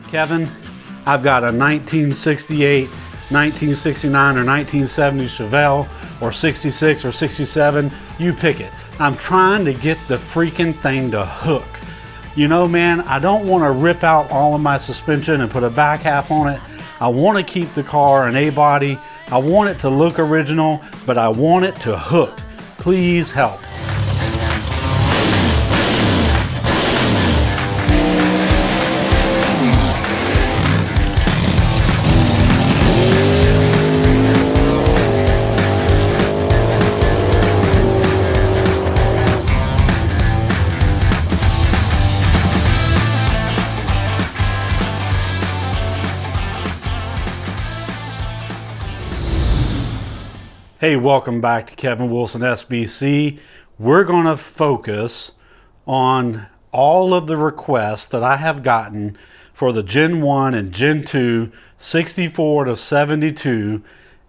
Kevin, I've got a 1968, 1969, or 1970 Chevelle, or 66 or 67, you pick it. I'm trying to get the freaking thing to hook. You know, man, I don't want to rip out all of my suspension and put a back half on it. I want to keep the car an A-body. I want it to look original, but I want it to hook. Please help. Hey, welcome back to Kevin Wilson SBC. We're going to focus on all of the requests that I have gotten for the Gen 1 and Gen 2 64 to 72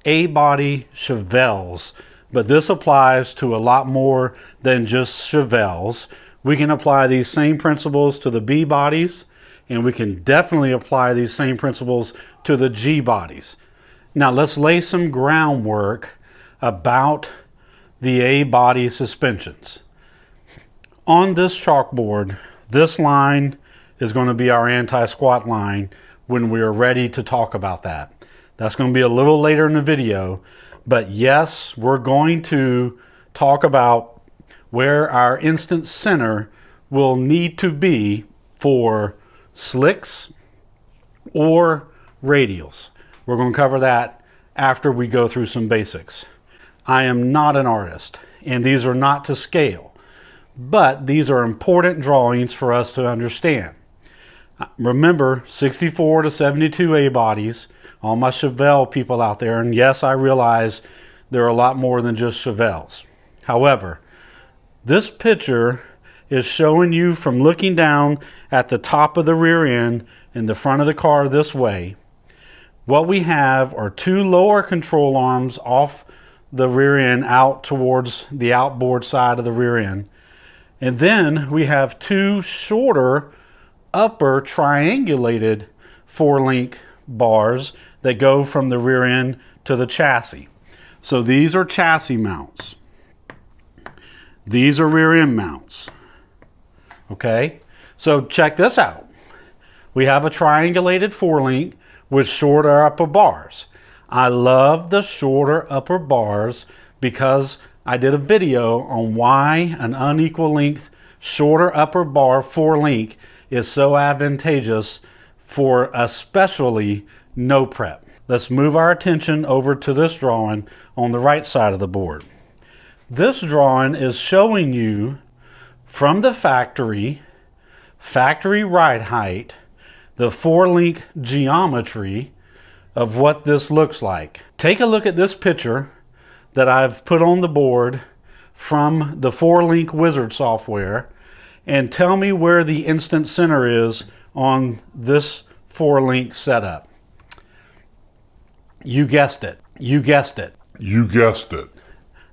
A-body Chevelles. But this applies to a lot more than just Chevelles. We can apply these same principles to the B bodies, and we can definitely apply these same principles to the G bodies. Now let's lay some groundwork about the A-body suspensions. On this chalkboard, this line is going to be our anti-squat line when we are ready to talk about that. That's going to be a little later in the video, but yes, we're going to talk about where our instant center will need to be for slicks or radials. We're going to cover that after we go through some basics. I am not an artist, and these are not to scale, but these are important drawings for us to understand. Remember, 64 to 72 A-bodies, all my Chevelle people out there, and yes, I realize there are a lot more than just Chevelles. However, this picture is showing you from looking down at the top of the rear end in the front of the car this way. What we have are two lower control arms off the rear end out towards the outboard side of the rear end. And then we have two shorter upper triangulated 4-link bars that go from the rear end to the chassis. So these are chassis mounts. These are rear end mounts. Okay, so check this out. We have a triangulated 4-link with shorter upper bars. I love the shorter upper bars because I did a video on why an unequal length shorter upper bar 4-link is so advantageous for especially no prep. Let's move our attention over to this drawing on the right side of the board. This drawing is showing you from the factory ride height, the 4-link geometry of what this looks like. Take a look at this picture that I've put on the board from the 4-link Wizard software and tell me where the instant center is on this 4-link setup. You guessed it. You guessed it. You guessed it.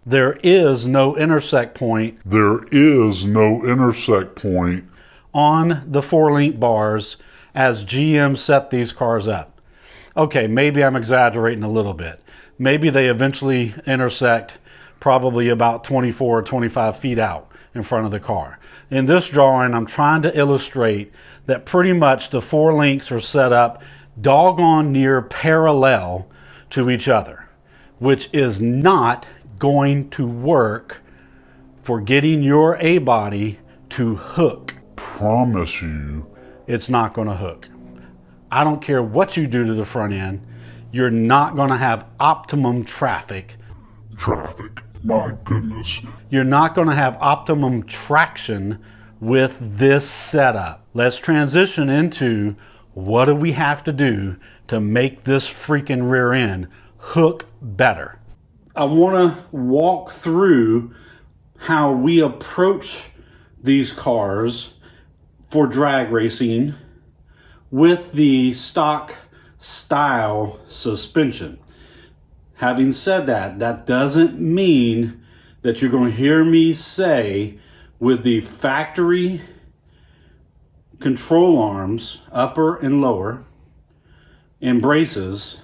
There is no intersect point. There is no intersect point on the 4-link bars as GM set these cars up. Okay, maybe I'm exaggerating a little bit. Maybe they eventually intersect probably about 24 or 25 feet out in front of the car. In this drawing, I'm trying to illustrate that pretty much the 4 links are set up doggone near parallel to each other, which is not going to work for getting your A-body to hook. Promise you, it's not going to hook. I don't care what you do to the front end, you're not going to have optimum traffic. My goodness. You're not going to have optimum traction with this setup. Let's transition into what do we have to do to make this freaking rear end hook better. I want to walk through how we approach these cars for drag racing with the stock style suspension. Having said that, that doesn't mean that you're going to hear me say with the factory control arms, upper and lower, and braces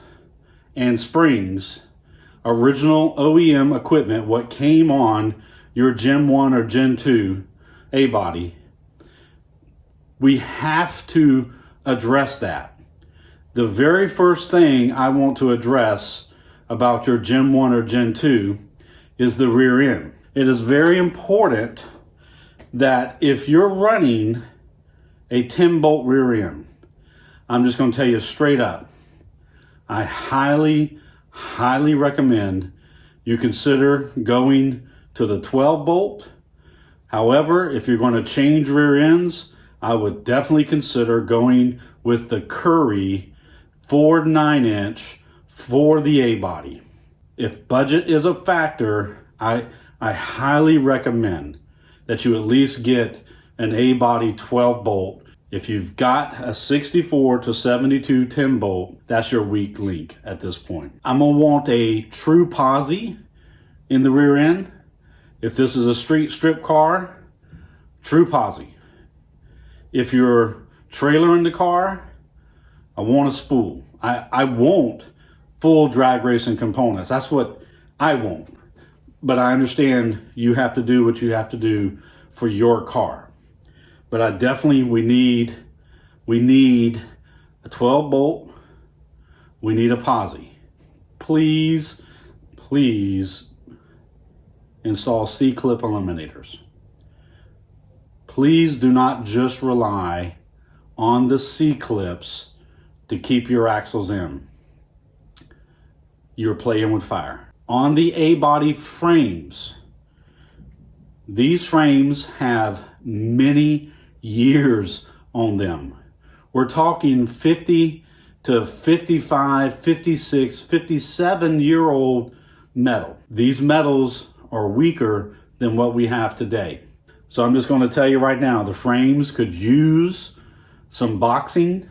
and springs, original OEM equipment, what came on your Gen 1 or Gen 2 A-body, we have to address that. The very first thing I want to address about your Gen 1 or Gen 2 is the rear end. It is very important that if you're running a 10-bolt rear end, I'm just going to tell you straight up, I highly recommend you consider going to the 12-bolt. However, if you're going to change rear ends, I would definitely consider going with the Currie Ford 9-inch for the A-body. If budget is a factor, I highly recommend that you at least get an A-body 12-bolt. If you've got a 64 to 72 10-bolt, that's your weak link at this point. I'm going to want a true posi in the rear end. If this is a street strip car, true posi. If you're trailering the car, I want a spool. I want full drag racing components. That's what I want. But I understand you have to do what you have to do for your car. But I definitely, we need a 12 bolt. We need a posi. Please install C-clip eliminators. Please do not just rely on the C-clips to keep your axles in. You're playing with fire. On the A-body frames, these frames have many years on them. We're talking 50 to 55, 56, 57-year-old metal. These metals are weaker than what we have today. So I'm just going to tell you right now, the frames could use some boxing.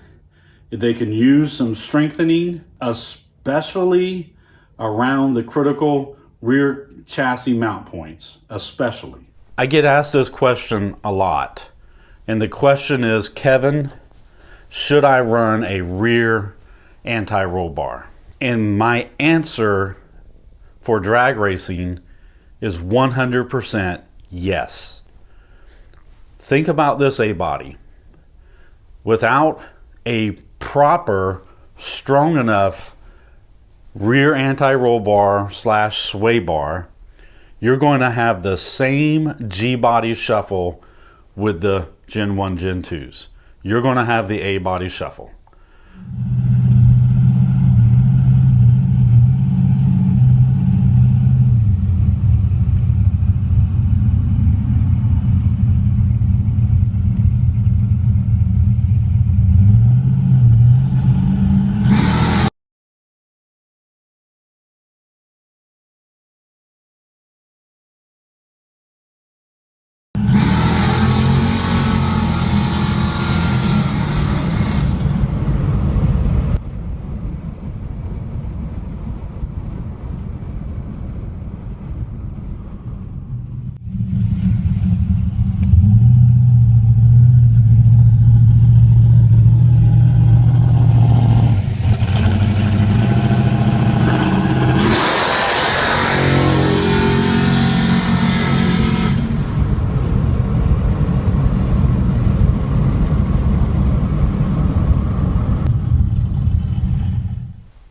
They can use some strengthening, especially around the critical rear chassis mount points, especially. I get asked this question a lot. And the question is, Kevin, should I run a rear anti-roll bar? And my answer for drag racing is 100% yes. Think about this A-body. Without a proper, strong enough rear anti-roll bar / sway bar, you're going to have the same G-body shuffle with the Gen 1, Gen 2s. You're going to have the A-body shuffle.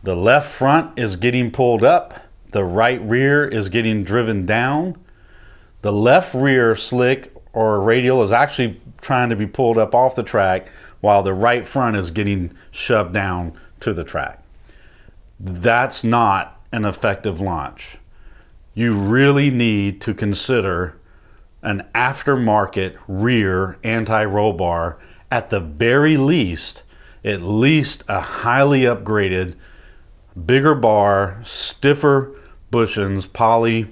The left front is getting pulled up. The right rear is getting driven down. The left rear slick or radial is actually trying to be pulled up off the track, while the right front is getting shoved down to the track. That's not an effective launch. You really need to consider an aftermarket rear anti-roll bar, at the very least, at least a highly upgraded, bigger bar, stiffer bushings, poly.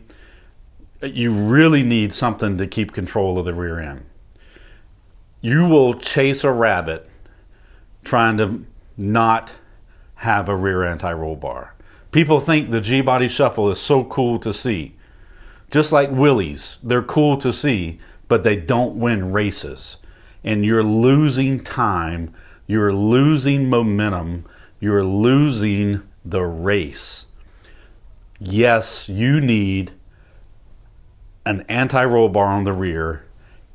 You really need something to keep control of the rear end. You will chase a rabbit trying to not have a rear anti-roll bar. People think the G-body shuffle is so cool to see. Just like Willys, they're cool to see, but they don't win races. and you're losing time, you're losing momentum, you're losing the race. Yes, you need an anti-roll bar on the rear,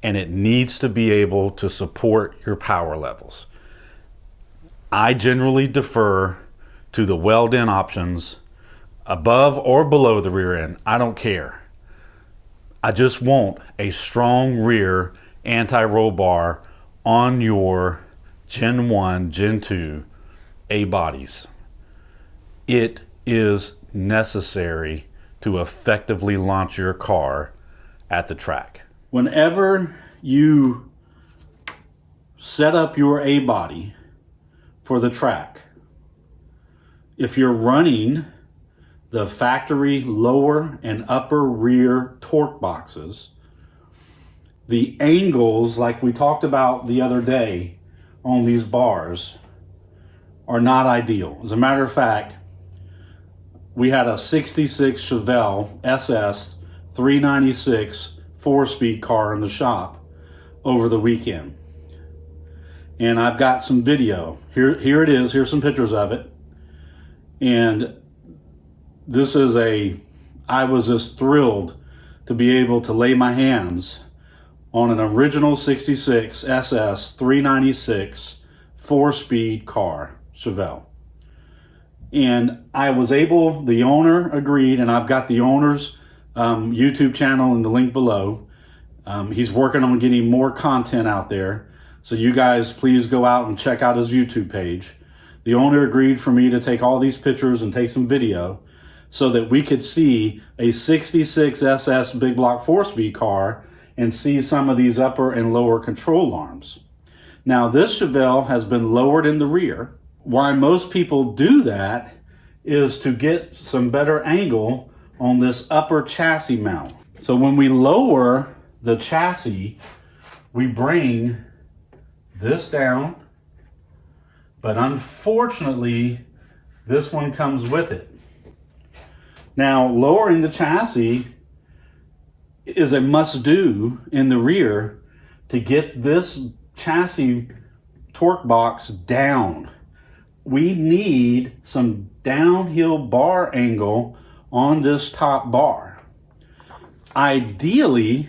and it needs to be able to support your power levels. I generally defer to the weld-in options above or below the rear end. I don't care. I just want a strong rear anti-roll bar on your Gen 1, Gen 2 A bodies. It is necessary to effectively launch your car at the track. Whenever you set up your A body for the track, if you're running the factory lower and upper rear torque boxes, the angles, like we talked about the other day on these bars, are not ideal. As a matter of fact, we had a 66 Chevelle SS 396 4-speed car in the shop over the weekend. And I've got some video. Here it is. Here's some pictures of it. And this is I was just thrilled to be able to lay my hands on an original 66 SS 396 4-speed car, Chevelle. And I was able, the owner agreed, and I've got the owner's YouTube channel in the link below. He's working on getting more content out there. So you guys please go out and check out his YouTube page. The owner agreed for me to take all these pictures and take some video so that we could see a 66 SS big block 4-speed car and see some of these upper and lower control arms. Now this Chevelle has been lowered in the rear. Why most people do that is to get some better angle on this upper chassis mount. So when we lower the chassis, we bring this down, but unfortunately this one comes with it. Now lowering the chassis is a must-do in the rear to get this chassis torque box down. We need some downhill bar angle on this top bar. Ideally,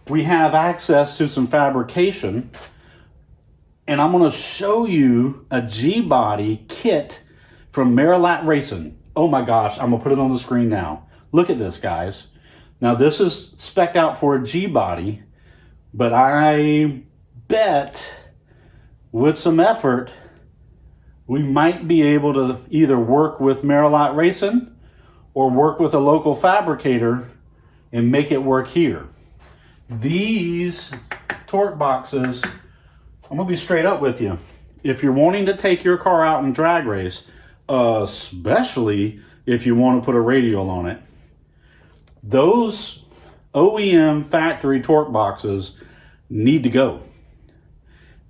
we have access to some fabrication, and I'm going to show you a G-body kit from Marilat Racing. Oh my gosh, I'm going to put it on the screen now. Look at this, guys. Now this is spec'd out for a G-body, but I bet with some effort, we might be able to either work with Marilat Racing or work with a local fabricator and make it work here. These torque boxes, I'm gonna be straight up with you. If you're wanting to take your car out and drag race, especially if you want to put a radial on it, those OEM factory torque boxes need to go.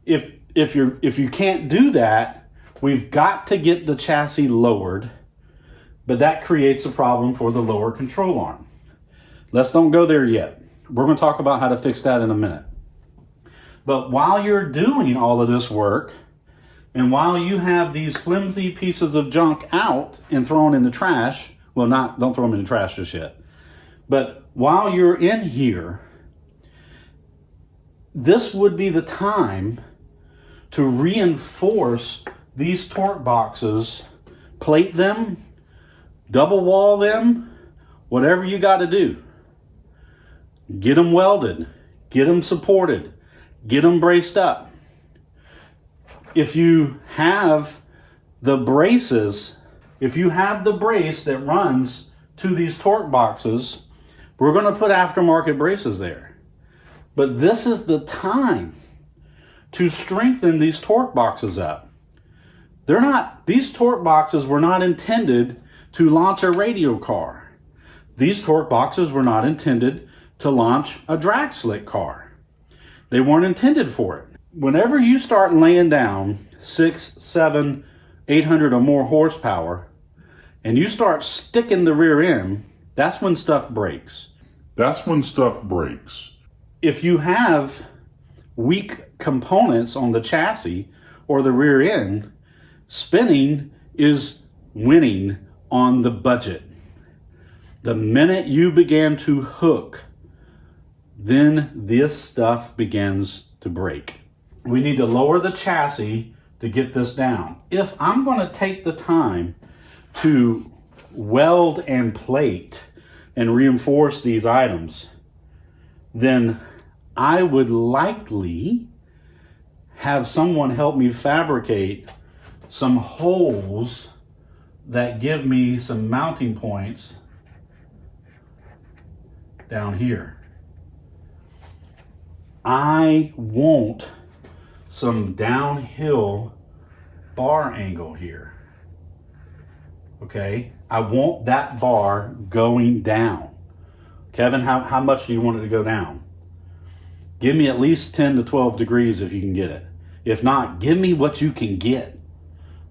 If you can't do that, we've got to get the chassis lowered, but that creates a problem for the lower control arm. Let's don't go there yet. We're going to talk about how to fix that in a minute. But while you're doing all of this work, and while you have these flimsy pieces of junk out and thrown in the trash, well, don't throw them in the trash just yet. But while you're in here, this would be the time to reinforce these torque boxes, plate them, double wall them, whatever you got to do. Get them welded, get them supported, get them braced up. If you have the braces, if you have the brace that runs to these torque boxes, we're going to put aftermarket braces there. But this is the time to strengthen these torque boxes up. These torque boxes were not intended to launch a radio car. These torque boxes were not intended to launch a drag slick car. They weren't intended for it. Whenever you start laying down 6, 7, 800 or more horsepower, and you start sticking the rear end, that's when stuff breaks. That's when stuff breaks. If you have weak components on the chassis or the rear end, spinning is winning on the budget. The minute you began to hook, then this stuff begins to break. We need to lower the chassis to get this down. If I'm going to take the time to weld and plate and reinforce these items, then I would likely have someone help me fabricate some holes that give me some mounting points down here. I want some downhill bar angle here. Okay, I want that bar going down. Kevin, how much do you want it to go down? Give me at least 10 to 12 degrees if you can get it. If not, give me what you can get.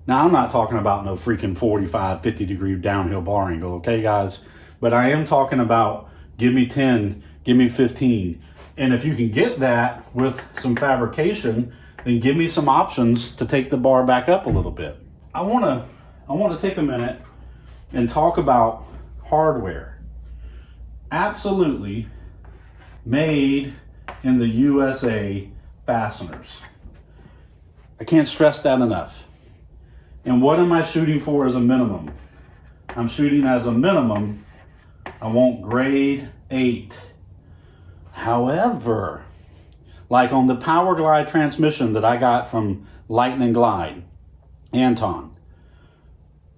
Now, I'm not talking about no freaking 45, 50 degree downhill bar angle, okay, guys? But I am talking about give me 10, give me 15. And if you can get that with some fabrication, then give me some options to take the bar back up a little bit. I want to take a minute and talk about hardware. Absolutely made in the USA fasteners. I can't stress that enough. And what am I shooting for as a minimum? I'm shooting as a minimum, I want grade 8. However, like on the Power Glide transmission that I got from Lightning Glide, Anton,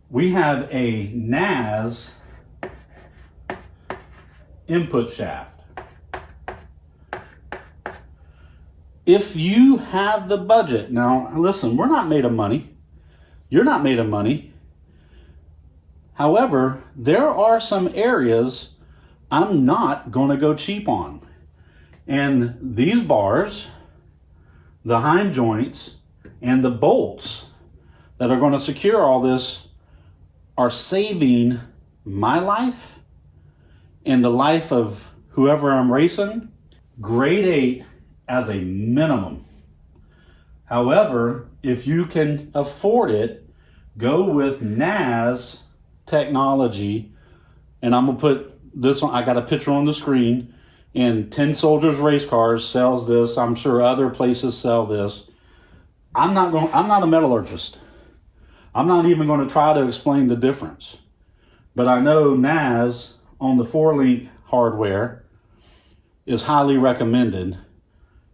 we have a NAS input shaft. If you have the budget, now listen, we're not made of money. You're not made of money. However, there are some areas I'm not going to go cheap on. And these bars, the heim joints, and the bolts that are going to secure all this are saving my life and the life of whoever I'm racing. Grade 8 as a minimum. However, if you can afford it, go with NAS technology. And I'm going to put this on, I got a picture on the screen, and 10 Soldiers Race Cars sells this. I'm sure other places sell this. I'm not a metallurgist. I'm not even going to try to explain the difference. But I know NAS on the 4-link hardware is highly recommended,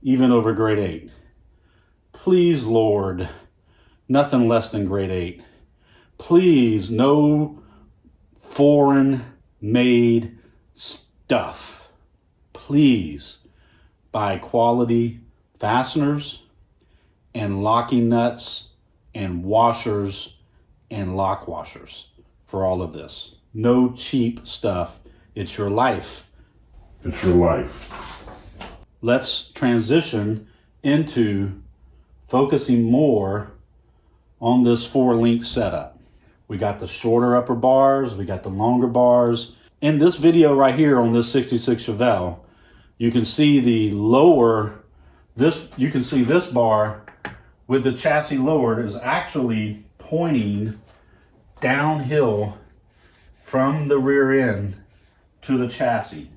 even over grade 8. Please, Lord, nothing less than grade 8. Please, no foreign made stuff. Please buy quality fasteners and locking nuts and washers and lock washers for all of this. No cheap stuff. It's your life. It's your life. Let's transition into focusing more on this 4-link setup. We got the shorter upper bars, we got the longer bars. In this video right here on this 66 Chevelle, you can see the lower, you can see this bar with the chassis lowered is actually pointing downhill from the rear end to the chassis.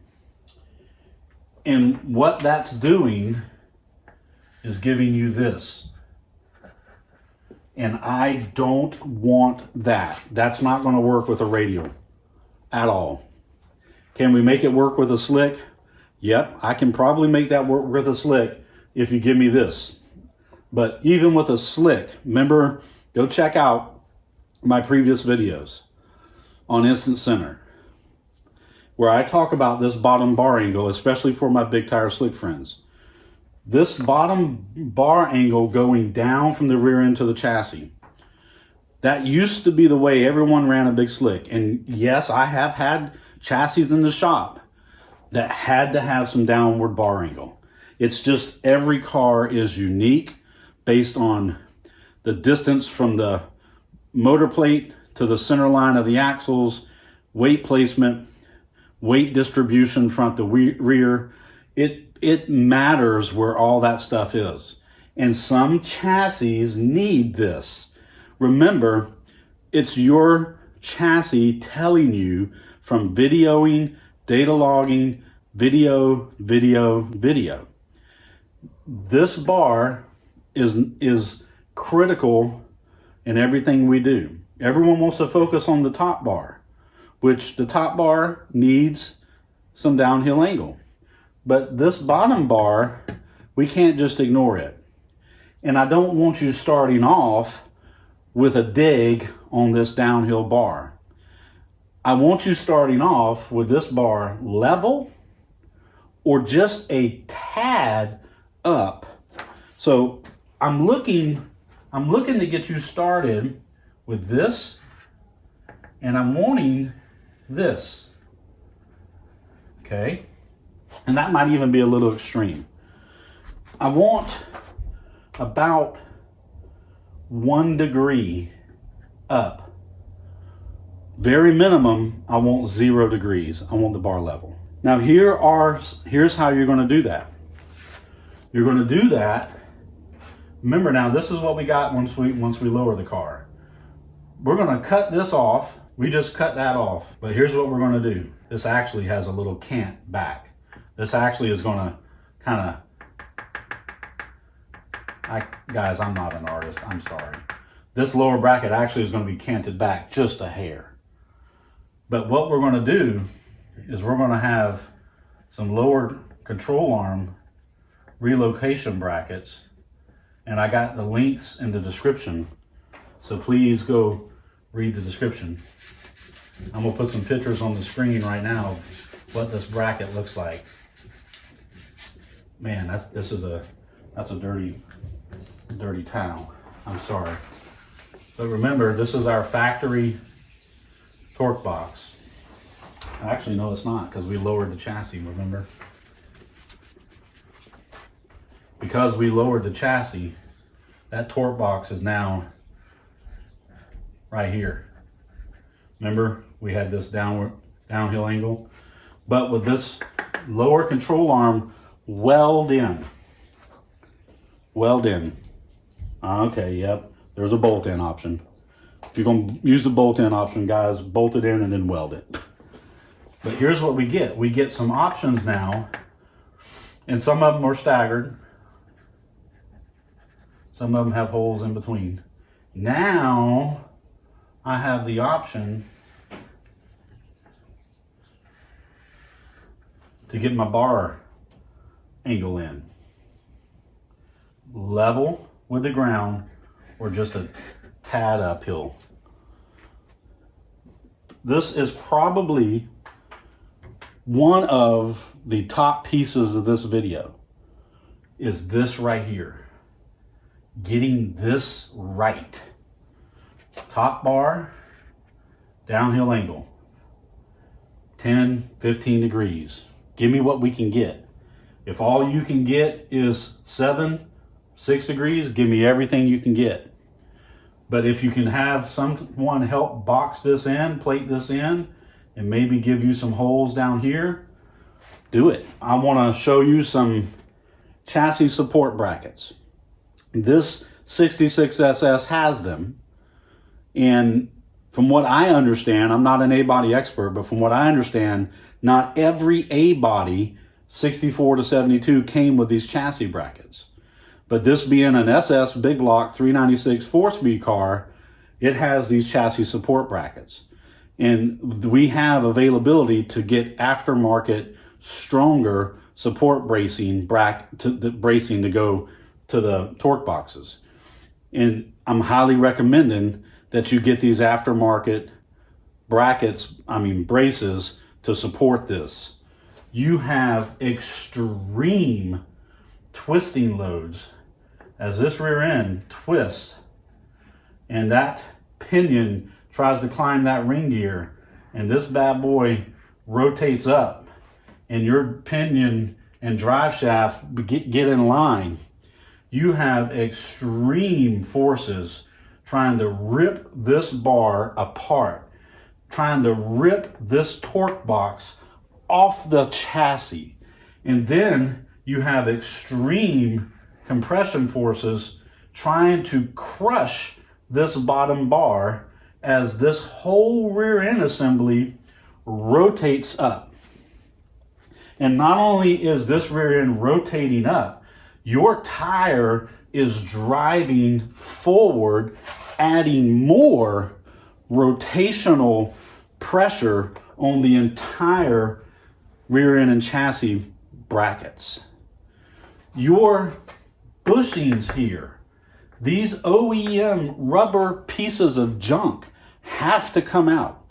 And what that's doing is giving you this. And I don't want that. That's not going to work with a radial at all. Can we make it work with a slick? Yep, I can probably make that work with a slick if you give me this. But even with a slick, remember, go check out my previous videos on Instant Center, where I talk about this bottom bar angle, especially for my big tire slick friends. This bottom bar angle going down from the rear end to the chassis. That used to be the way everyone ran a big slick. And yes, I have had chassis in the shop that had to have some downward bar angle. It's just every car is unique based on the distance from the motor plate to the center line of the axles, weight placement, weight distribution front to rear. It matters where all that stuff is. And some chassis need this. Remember, it's your chassis telling you from videoing, data logging, video. This bar is critical in everything we do. Everyone wants to focus on the top bar, which the top bar needs some downhill angle. But this bottom bar, we can't just ignore it. And I don't want you starting off with a dig on this downhill bar. I want you starting off with this bar level or just a tad up. So I'm looking to get you started with this, and I'm wanting this. Okay? And that might even be a little extreme. I want about 1 degree up. Very minimum, I want 0 degrees. I want the bar level. Now here's how you're going to do that. You're going to do that. Remember now, this is what we got once we lower the car. We're going to cut this off. We just cut that off. But here's what we're going to do. This actually has a little cant back. This actually is going to kind of, guys, I'm not an artist. I'm sorry. This lower bracket actually is going to be canted back just a hair. But what we're going to do is we're going to have some lower control arm relocation brackets. And I got the links in the description. So please go read the description. I'm going to put some pictures on the screen right now of what this bracket looks like. Man, that's a dirty towel. I'm sorry. But remember, this is our factory torque box. Actually, no, it's not, because we lowered the chassis, remember? Because we lowered the chassis, that torque box is now right here. Remember, we had this downhill angle, but with this lower control arm weld in. Okay, yep, there's a bolt-in option. If you're going to use the bolt-in option, guys, bolt it in and then weld it. But here's what we get. We get some options now, and some of them are staggered. Some of them have holes in between. Now, I have the option to get my bar angle in. Level with the ground or just a tad uphill. This is probably one of the top pieces of this video, is this right here. Getting this right. Top bar, downhill angle, 10, 15 degrees. Give me what we can get. If all you can get is 7, 6 degrees, give me everything you can get. But if you can have someone help box this in, plate this in, and maybe give you some holes down here, do it. I want to show you some chassis support brackets. This 66SS has them. And from what I understand, I'm not an A-body expert, but from what I understand, not every A-body 64 to 72 came with these chassis brackets. But this being an SS Big Block 396 4-speed car, it has these chassis support brackets. And we have availability to get aftermarket, stronger support bracing to go to the torque boxes. And I'm highly recommending that you get these aftermarket braces to support this. You have extreme twisting loads as this rear end twists and that pinion tries to climb that ring gear, and this bad boy rotates up and your pinion and drive shaft get in line. You have extreme forces trying to rip this bar apart, trying to rip this torque box off the chassis. And then you have extreme compression forces trying to crush this bottom bar as this whole rear end assembly rotates up. And not only is this rear end rotating up, your tire is driving forward, adding more rotational pressure on the entire rear end and chassis brackets. Your bushings here, these OEM rubber pieces of junk have to come out.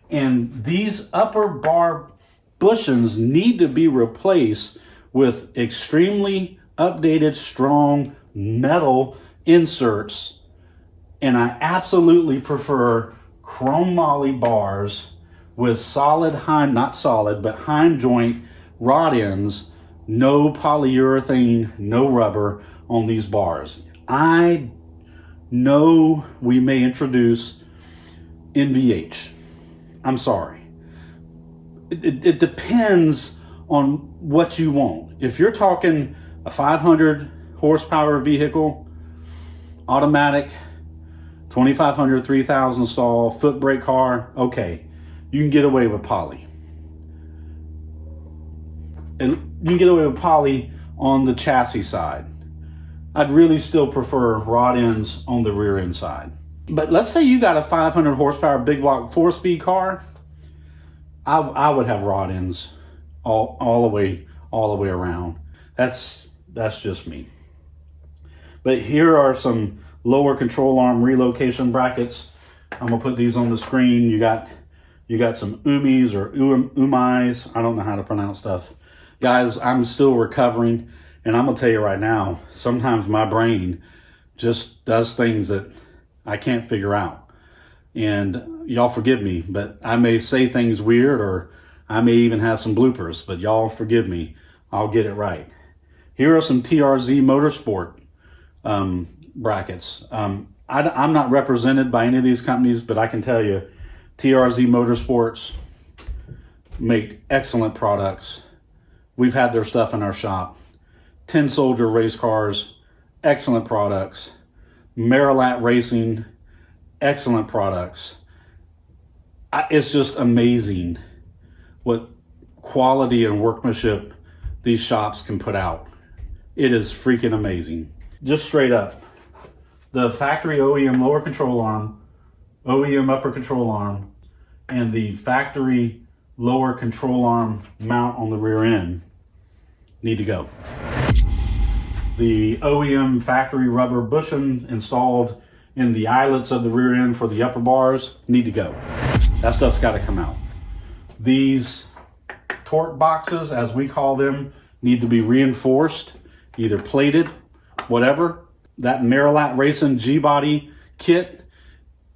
And these upper bar bushings need to be replaced with extremely updated, strong metal inserts. And I absolutely prefer chromoly bars with solid Heim, not solid, but Heim joint rod ends, no polyurethane, no rubber on these bars. I know we may introduce NVH. I'm sorry. It depends on what you want. If you're talking a 500 horsepower vehicle, automatic, 2,500, 3,000 stall, foot brake car, okay, you can get away with poly. And you can get away with poly on the chassis side. I'd really still prefer rod ends on the rear end side. But let's say you got a 500 horsepower big block 4-speed car, I would have rod ends all the way around. That's just me. But here are some lower control arm relocation brackets. I'm gonna put these on the screen. You got some Umis or Umais. I don't know how to pronounce stuff. Guys, I'm still recovering, and I'm gonna tell you right now, sometimes my brain just does things that I can't figure out. And y'all forgive me, but I may say things weird, or I may even have some bloopers, but y'all forgive me. I'll get it right. Here are some TRZ Motorsport brackets. I'm not represented by any of these companies, but I can tell you TRZ Motorsports make excellent products. We've had their stuff in our shop. Tin Soldier race cars, excellent products. Marilat Racing, excellent products. It's just amazing what quality and workmanship these shops can put out. It is freaking amazing. Just straight up, the factory OEM lower control arm, OEM upper control arm, and the factory lower control arm mount on the rear end need to go. The OEM factory rubber bushing installed in the eyelets of the rear end for the upper bars need to go. That stuff's got to come out. These torque boxes, as we call them, need to be reinforced, either plated, whatever. That Marilat Racing G-Body kit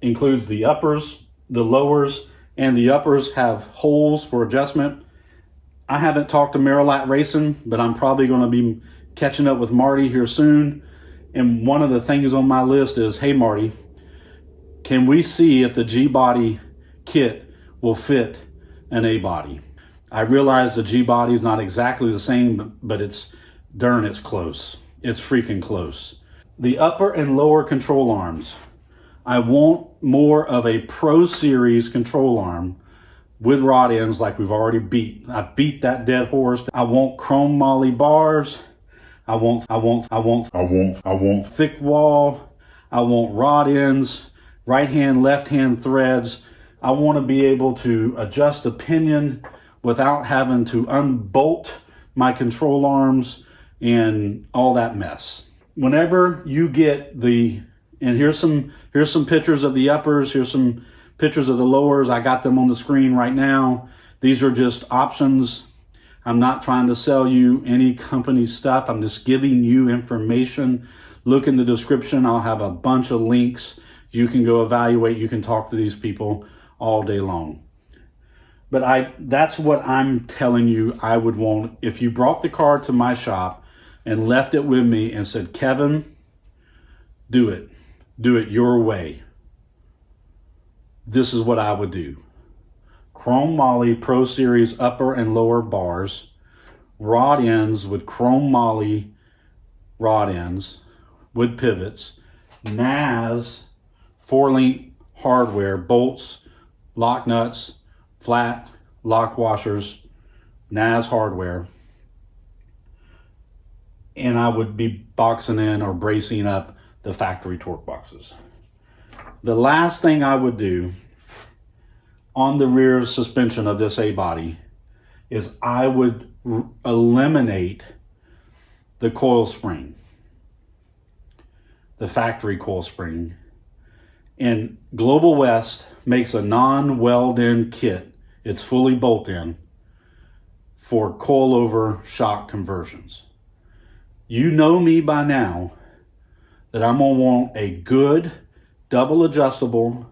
includes the uppers, the lowers, and the uppers have holes for adjustment. I haven't talked to Marilat Racing, but I'm probably going to be catching up with Marty here soon. And one of the things on my list is, hey Marty, can we see if the G-Body kit will fit an A-Body? I realize the G-Body is not exactly the same, but it's close. It's freaking close. The upper and lower control arms. I want more of a Pro Series control arm with rod ends like we've already beat. I beat that dead horse. I want chrome moly bars. I want thick wall. I want rod ends, right hand, left hand threads. I want to be able to adjust the pinion without having to unbolt my control arms and all that mess. Whenever you get and here's some pictures of the uppers, here's some pictures of the lowers. I got them on the screen right now. These are just options. I'm not trying to sell you any company stuff. I'm just giving you information. Look in the description. I'll have a bunch of links. You can go evaluate. You can talk to these people all day long. But that's what I'm telling you I would want. If you brought the car to my shop and left it with me and said, Kevin, do it. Do it your way. This is what I would do. Chrome moly Pro Series upper and lower bars, rod ends with chrome moly rod ends, wood pivots, NAS 4-link hardware, bolts, lock nuts, flat lock washers, NAS hardware. And I would be boxing in or bracing up the factory torque boxes. The last thing I would do on the rear suspension of this A-body is I would eliminate the coil spring, the factory coil spring. And Global West makes a non-weld-in kit. It's fully bolt-in for coil-over shock conversions. You know me by now that I'm going to want a good double adjustable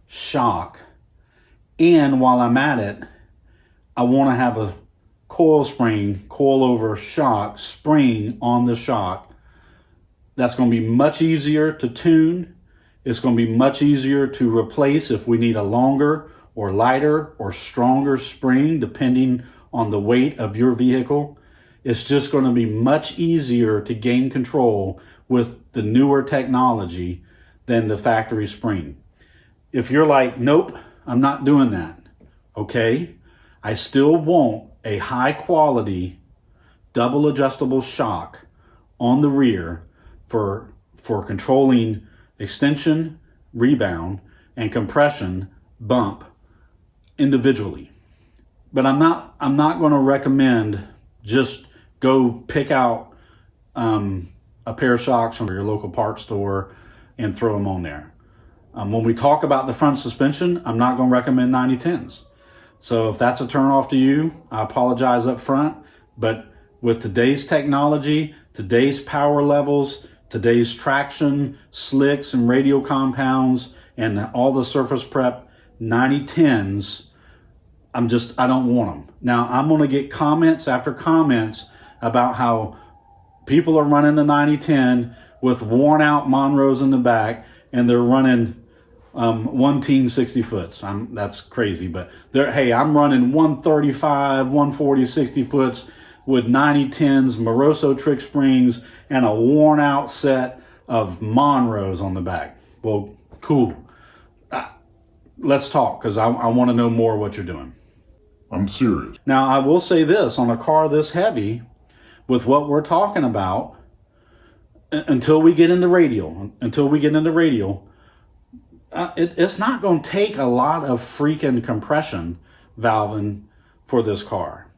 shock. And while I'm at it, I want to have a coil spring, coil-over shock spring on the shock. That's going to be much easier to tune. It's going to be much easier to replace if we need a longer or lighter or stronger spring, depending on the weight of your vehicle. It's just going to be much easier to gain control with the newer technology than the factory spring. If you're like, nope, I'm not doing that, okay? I still want a high quality double adjustable shock on the rear for controlling extension, rebound, and compression bump individually. But I'm not going to recommend just go pick out a pair of shocks from your local parts store and throw them on there. When we talk about the front suspension, I'm not going to recommend 9010s. So if that's a turn off to you, I apologize up front. But with today's technology, today's power levels, today's traction, slicks, and radial compounds, and all the surface prep, 9010s, I don't want them. Now, I'm going to get comments after comments about how people are running the 9010 with worn out Monroes in the back, and they're running one teen 60 foots. That's crazy, but I'm running 135, 140, 60 foots with 9010s, Moroso trick springs, and a worn out set of Monroes on the back. Well, cool. Let's talk, because I want to know more what you're doing. I'm serious. Now, I will say this, on a car this heavy, with what we're talking about, until we get into radial, it's not going to take a lot of freaking compression valving for this car.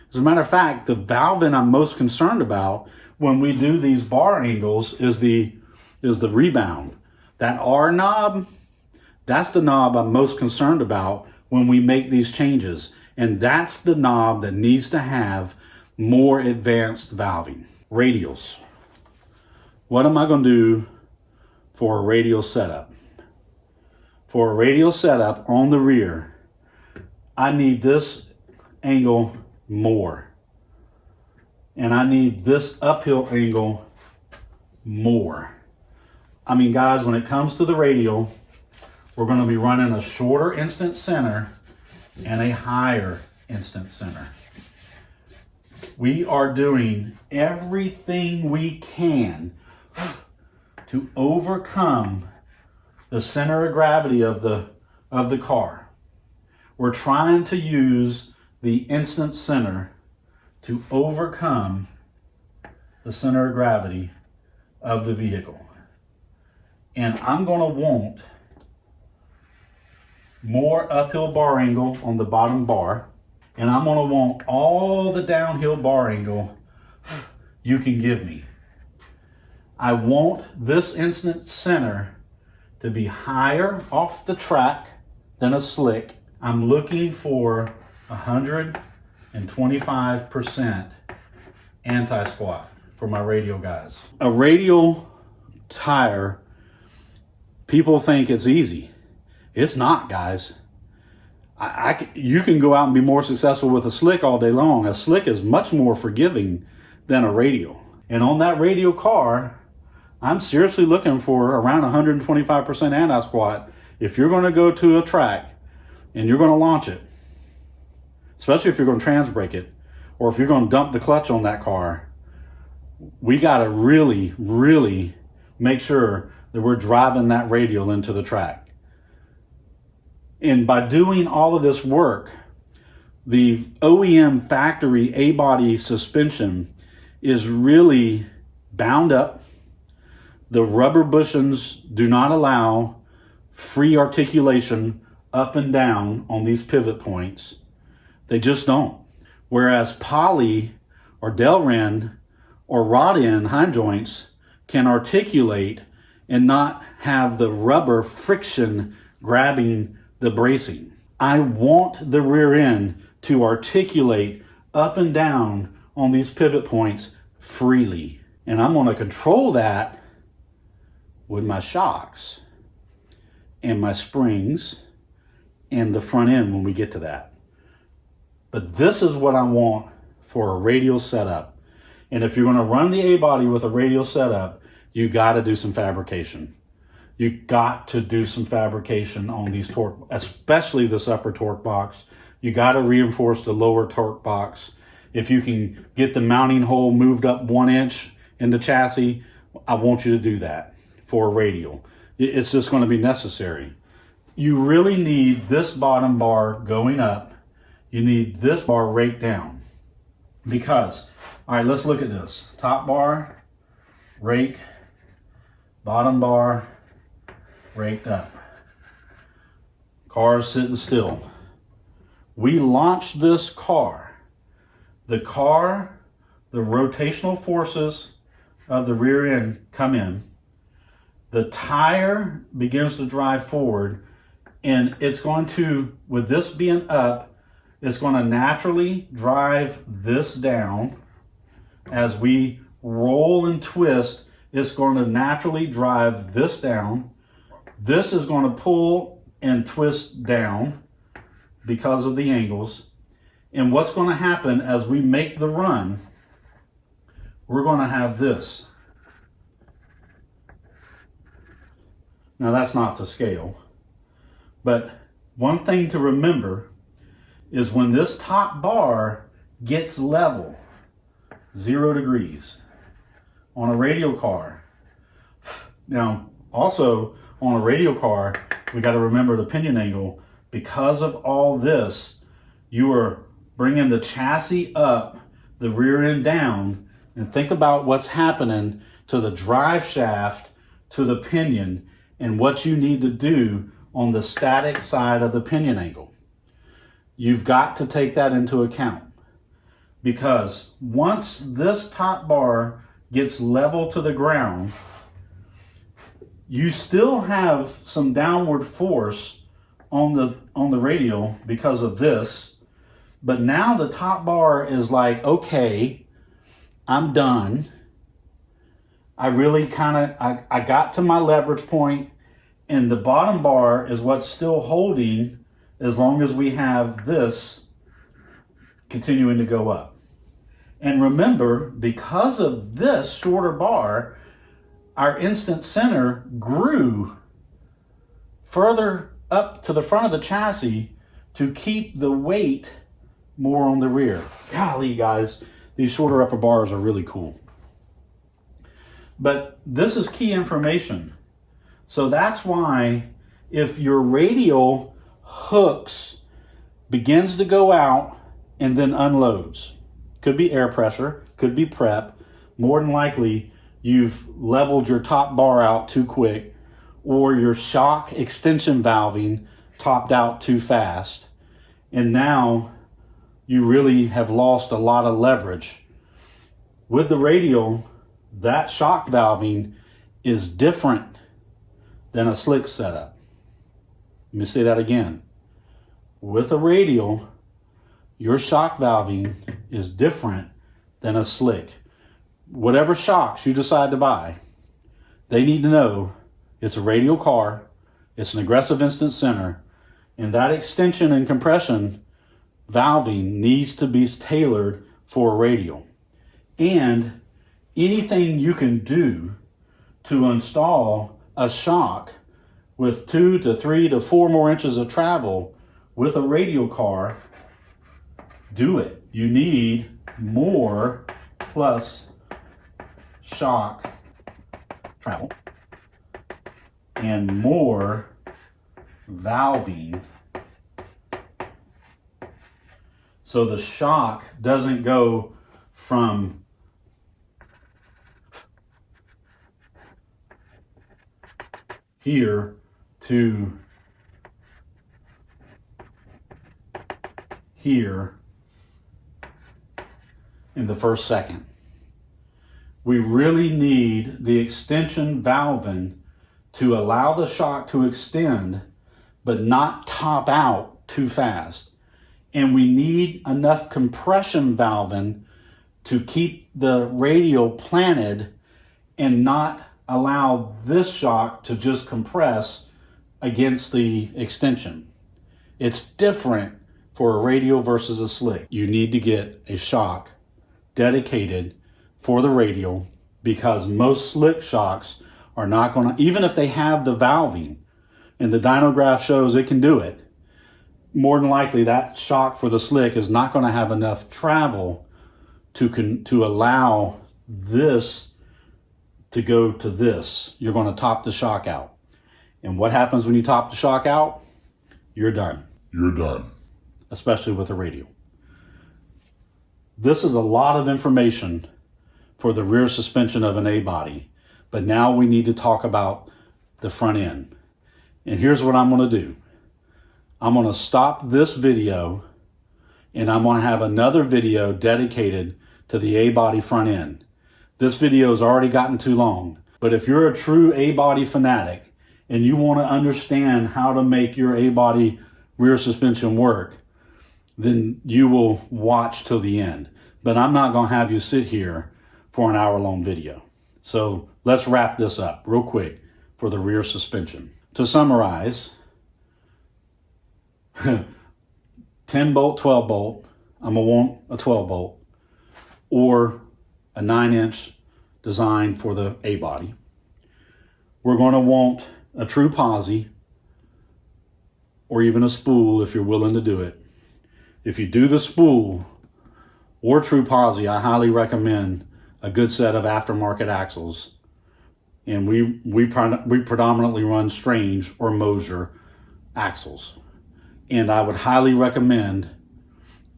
As a matter of fact, the valving I'm most concerned about when we do these bar angles is the rebound. That R knob, that's the knob I'm most concerned about when we make these changes. And that's the knob that needs to have more advanced valving. Radials. What am I going to do for a radial setup? For a radial setup on the rear, I need this angle more. And I need this uphill angle more. I mean, guys, when it comes to the radial, we're going to be running a shorter instant center and a higher instant center. We are doing everything we can to overcome the center of gravity of the car. We're trying to use the instant center to overcome the center of gravity of the vehicle. And I'm going to want more uphill bar angle on the bottom bar, and I'm going to want all the downhill bar angle you can give me. I want this instant center to be higher off the than a slick. I'm looking for 125% anti-squat for my radial guys. A radial tire, people think it's easy. It's not, guys. You can go out and be more successful with a slick all day long. A slick is much more forgiving than a radial. And on that radial car, I'm seriously looking for around 125% anti-squat. If you're going to go to a track and you're going to launch it, especially if you're going to trans brake it, or if you're going to dump the clutch on that car, we got to really, really make sure that we're driving that radial into the track. And by doing all of this work, the OEM factory A-body suspension is really bound up. The rubber bushings do not allow free articulation up and down on these pivot points. They just don't. Whereas poly or Delrin or rod end hind joints can articulate and not have the rubber friction grabbing the bracing. I want the rear end to articulate up and down on these pivot points freely. And I'm going to control that with my shocks and my springs and the front end when we get to that. But this is what I want for a radial setup. And if you're going to run the A-body with a radial setup, you got to do some fabrication. You got to do some fabrication on these torque, especially this upper torque box. You got to reinforce the lower torque box. If you can get the mounting hole moved up 1 inch in the chassis, I want you to do that for a radial. It's just going to be necessary. You really need this bottom bar going up. You need this bar raked down. Because, all right, let's look at this. Top bar, rake, bottom bar, raked up. Car's sitting still. We launched this car. The rotational forces of the rear end come in. The tire begins to drive forward, and it's going to, with this being up, it's going to naturally drive this down. As we roll and twist, it's going to naturally drive this down. This is going to pull and twist down because of the angles. And what's going to happen as we make the run, we're going to have this. Now that's not to scale, but one thing to remember is when this top bar gets level, 0 degrees on a radial car. Now, also on a radial car, we got to remember the pinion angle. Because of all this, you are bringing the chassis up, the rear end down, and think about what's happening to the drive shaft, to the pinion, and what you need to do on the static side of the pinion angle. You've got to take that into account, because once this top bar gets level to the ground, you still have some downward force on the radial because of this, but now the top bar is like, okay, I'm done. I really I got to my leverage point, and the bottom bar is what's still holding as long as we have this continuing to go up. And remember, because of this shorter bar, our instant center grew further up to the front of the chassis to keep the weight more on the rear. Golly, guys, these shorter upper bars are really cool. But this is key information. So that's why if your radial hooks begins to go out and then unloads, could be air pressure, could be prep, more than likely you've leveled your top bar out too quick, or your shock extension valving topped out too fast, and now you really have lost a lot of leverage. With the radial, that shock valving is different than a slick setup. Let me say that again. With a radial, your shock valving is different than a slick. Whatever shocks you decide to buy, they need to know it's a radial car, it's an aggressive instant center, and that extension and compression valving needs to be tailored for a radial. And anything you can do to install a shock with 2 to 3 to 4 more inches of travel with a radial car, do it. You need more plus shock travel and more valving, so the shock doesn't go from here to here in the first second. We really need the extension valving to allow the shock to extend but not top out too fast. And we need enough compression valving to keep the radial planted and not allow this shock to just compress against the extension. It's different for a radial versus a slick. You need to get a shock dedicated for the radial, because most slick shocks are not going to, even if they have the valving and the dynograph shows it can do it, more than likely that shock for the slick is not going to have enough travel to allow this to go to this. You're going to top the shock out. And what happens when you top the shock out? You're done. You're done. Especially with a radial. This is a lot of information for the rear suspension of an A-body, but now we need to talk about the front end. And here's what I'm going to do. I'm going to stop this video and I'm going to have another video dedicated to the A-body front end. This video has already gotten too long, but if you're a true A-body fanatic and you want to understand how to make your A-body rear suspension work, then you will watch till the end. But I'm not going to have you sit here for an hour-long video. So let's wrap this up real quick for the rear suspension. To summarize, 10 bolt, 12 bolt, I'm going to want a 12 bolt or a 9-inch design for the A-body. We're going to want a true posi or even a spool if you're willing to do it. If you do the spool or true posi, I highly recommend a good set of aftermarket axles. And we predominantly run Strange or Mosier axles. And I would highly recommend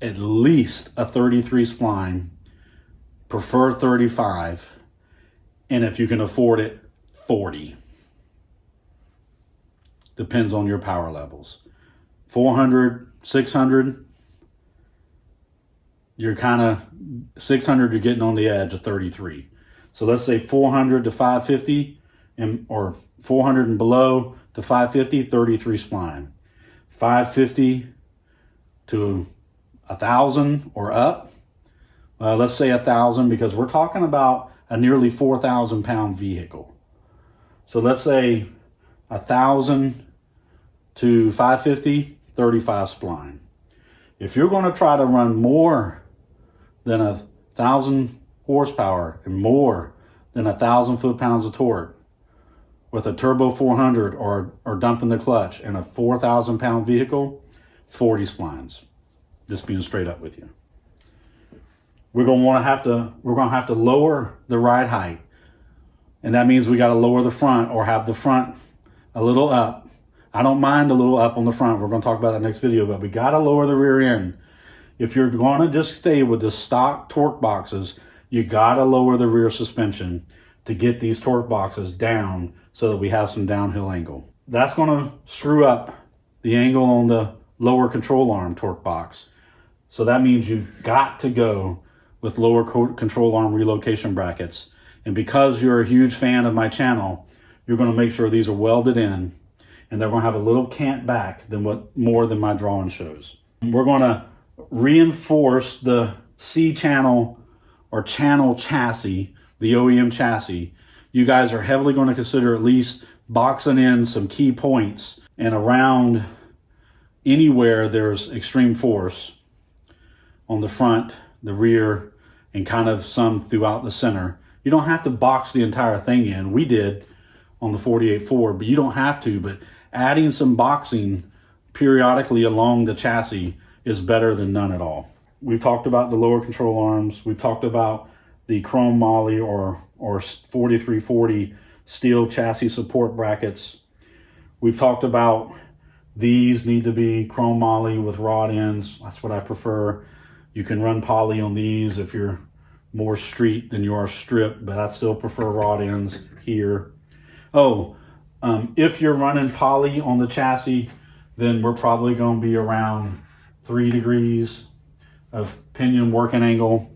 at least a 33 spline, prefer 35, and if you can afford it, 40. Depends on your power levels. 400, 600, you're kind of 600, you're getting on the edge of 33. So let's say 400 to 550 or 400 and below to 550, 33 spline. 550 to 1,000 or up. Let's say 1,000 because we're talking about a nearly 4,000 pound vehicle. So let's say 1,000 to 550, 35 spline. If you're going to try to run more than 1,000 horsepower and more than 1,000 foot-pounds of torque with a turbo 400 or dumping the clutch in a 4,000 pound vehicle, 40 splines. Just being straight up with you. We're going to have to lower the ride height, and that means we got to lower the front or have the front a little up. I don't mind a little up on the front. We're going to talk about that next video, but we got to lower the rear end. If you're going to just stay with the stock torque boxes, you got to lower the rear suspension to get these torque boxes down so that we have some downhill angle. That's going to screw up the angle on the lower control arm torque box. So that means you've got to go with lower control arm relocation brackets. And because you're a huge fan of my channel, you're going to make sure these are welded in and they're going to have a little cant back more than my drawing shows. We're going to reinforce the C-channel or channel chassis, the OEM chassis. You guys are heavily going to consider at least boxing in some key points and around anywhere there's extreme force on the front, the rear, and kind of some throughout the center. You don't have to box the entire thing in. We did on the 48 Ford, but you don't have to. But adding some boxing periodically along the chassis is better than none at all. We've talked about the lower control arms. We've talked about the chrome moly or or 4340 steel chassis support brackets. We've talked about these need to be chrome moly with rod ends. That's what I prefer. You can run poly on these if you're more street than you are strip, but I still prefer rod ends here. If you're running poly on the chassis, then we're probably going to be around 3 degrees of pinion working angle.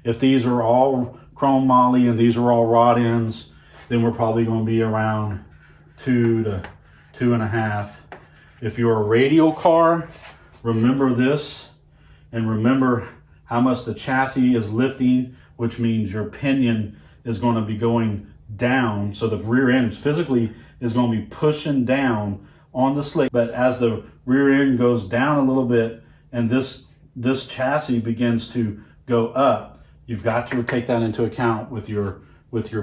If these are all chrome moly and these are all rod ends, then we're probably going to be around 2 to 2.5. If you're a radial car, remember this, and remember how much the chassis is lifting, which means your pinion is going to be going down. So the rear end physically is going to be pushing down on the slick. But as the rear end goes down a little bit and this chassis begins to go up, you've got to take that into account with your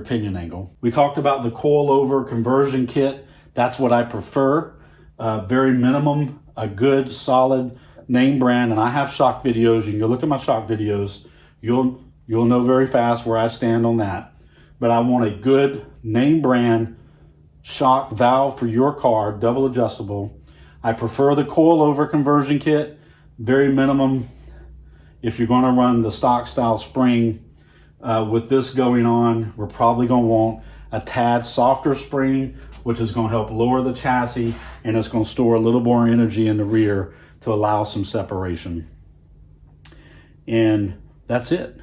pinion angle. We talked about the coilover conversion kit. That's what I prefer. Very minimum, a good solid name brand. And I have shock videos. You can go look at my shock videos. You'll know very fast where I stand on that. But I want a good name brand shock valve for your car, double adjustable. I prefer the coilover conversion kit, very minimum. If you're going to run the stock style spring, with this going on, we're probably going to want a tad softer spring, which is going to help lower the chassis, and it's going to store a little more energy in the rear to allow some separation. And that's it.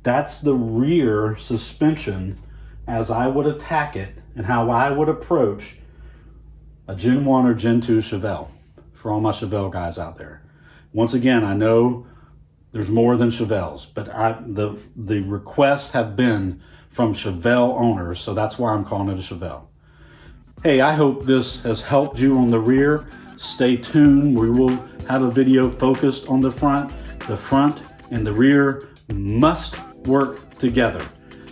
That's the rear suspension as I would attack it and how I would approach a Gen 1 or Gen 2 Chevelle for all my Chevelle guys out there. Once again, I know there's more than Chevelles, but the requests have been from Chevelle owners, so that's why I'm calling it a Chevelle. Hey, I hope this has helped you on the rear. Stay tuned. We will have a video focused on the front. The front and the rear must work together.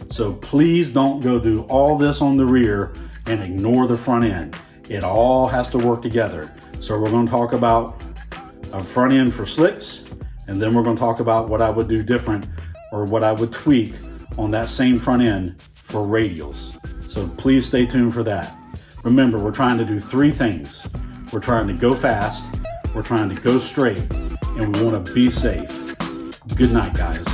So please don't go do all this on the rear and ignore the front end. It all has to work together. So we're going to talk about a front end for slicks, and then we're going to talk about what I would do different or what I would tweak on that same front end for radials. So please stay tuned for that. Remember, we're trying to do 3 things. We're trying to go fast, we're trying to go straight, and we want to be safe. Good night, guys.